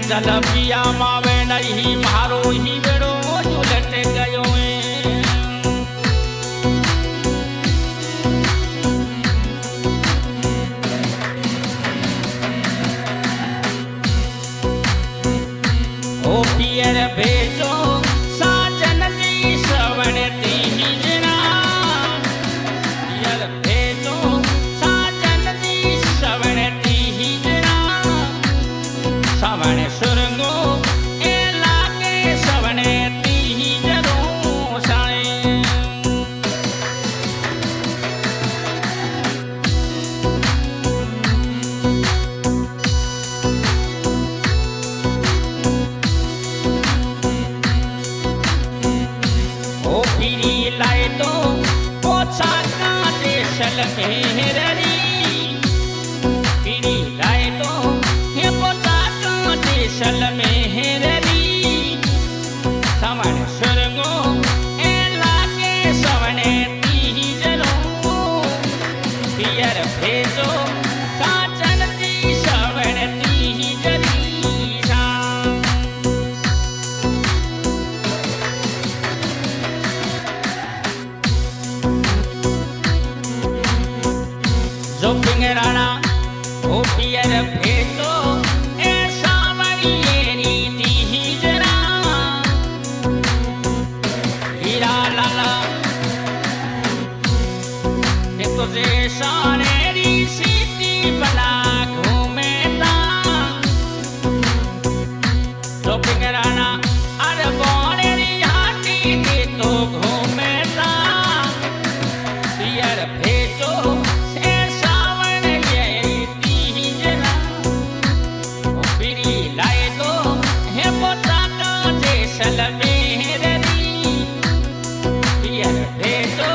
जल पिया मावे नहीं मारो ही बेड़ो उलट गयो ओ पियर भेजो साजन जी श्रवण तीजना पियर भेजो साजन जी श्रवण तीजना श्रवण सुरंगो ए लागे श्रवण तीजरो साए ओ पीरी लाए तो पोछा का देशल मेहररी पीरी लाए तो हे पोछा का देशल मेहररी श्रवण सुरंगो ए लागे श्रवण तीजरो पियर भेजो साजन जी श्रवण तीजरी सा जो पिंगराना ओ पियर भेजो ए सावरियेरी तीजरा हीरा लाला ये तुझे सानेरी सीटी बना घूमेता जो पिंगराना अरे बोलेरी हाथी के तो घूमेता पियर भेजो से सावन ये तीजना ओ पीरी लाए तो हे पोता का देशल मेहररी पियर भेजो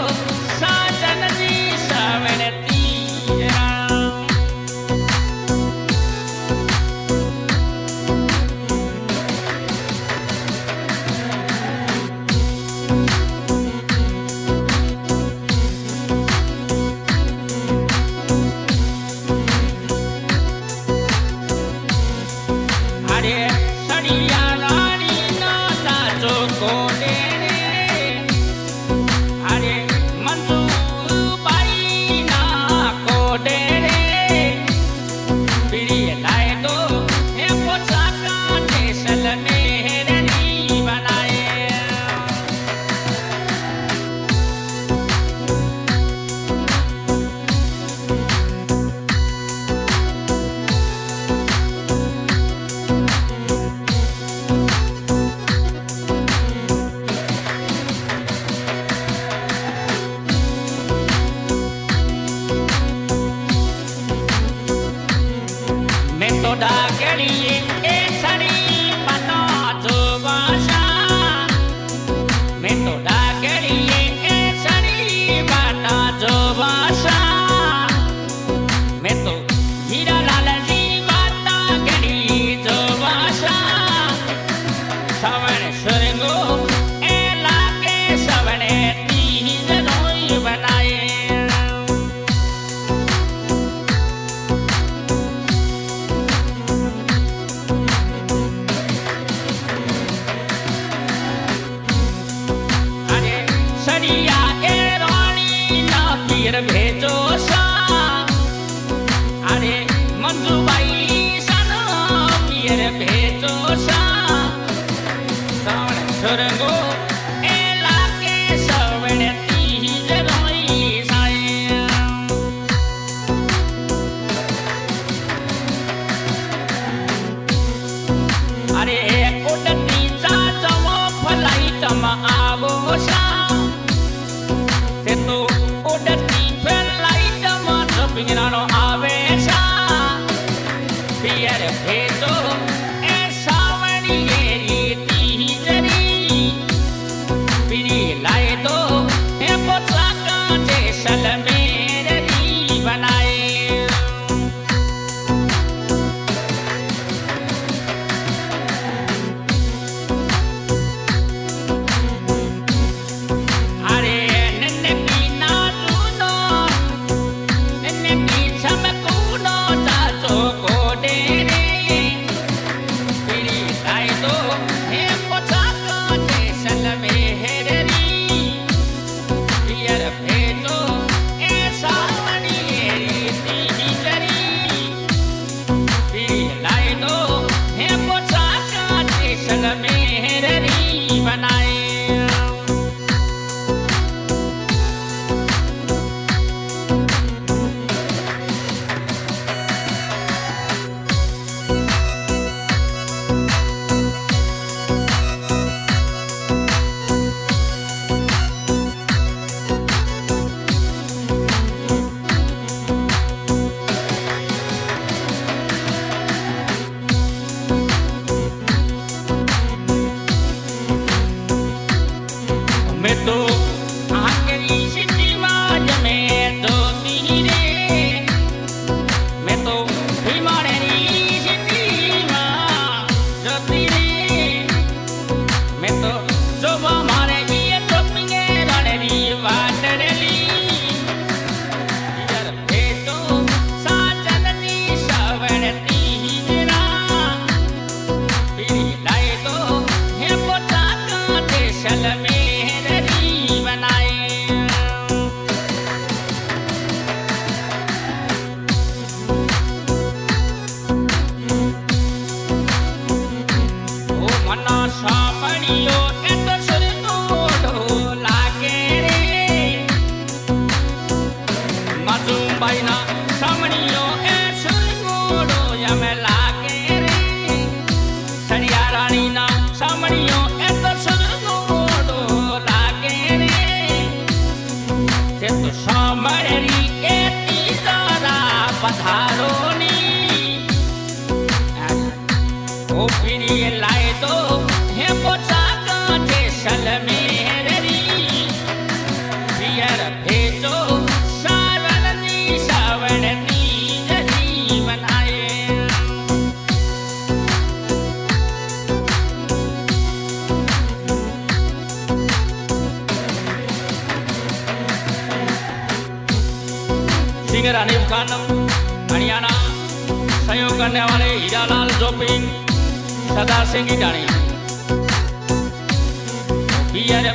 साजन जी श्रवण तीजना अरे सड़िया रानी ना ताजो कोने रे अरे मंजू बाई ना कोडे रे पीरी लाए तो हे पोछा का देशल मेहरनी बनाए मैं तो डाकड़ी ए सड़ी बता जो भाषा मैं तो डाकड़ी ए सड़ी बता जो भाषा मैं तो हीरा लाल जी बता गड़ी जो भाषा श्रवण सुरंगो ए लागे श्रवण तीजरो बनाए अरे सड़िया ए रानी ना पीर भेजो सा अरे मंजू बाई सन पीर भेजो सा श्रवण सुरंगो ए लागे श्रवण तीजरो साए अरे उडती जा जमो फ्लाइट में आवो सा ते तो उडती फ्लाइट में जबिंगरानो आवे सा पियर भेजो ए सावरियेरी तीजरी पीरी लाए तो हे पोछा का देशल मेहरनी बनाए अरे नन्हे पीना दूनो नन्हे पीछा में कूनो चाचो को ये लाए दो हे पोशाक जैसलमेरी पियर भेजो सावरनी सावरनी जरी बनाए सिंगर हनीफ खान हरियाणा सहयोग करने वाले हीरालाल जोपिंग सदा सिंह की जानी पियर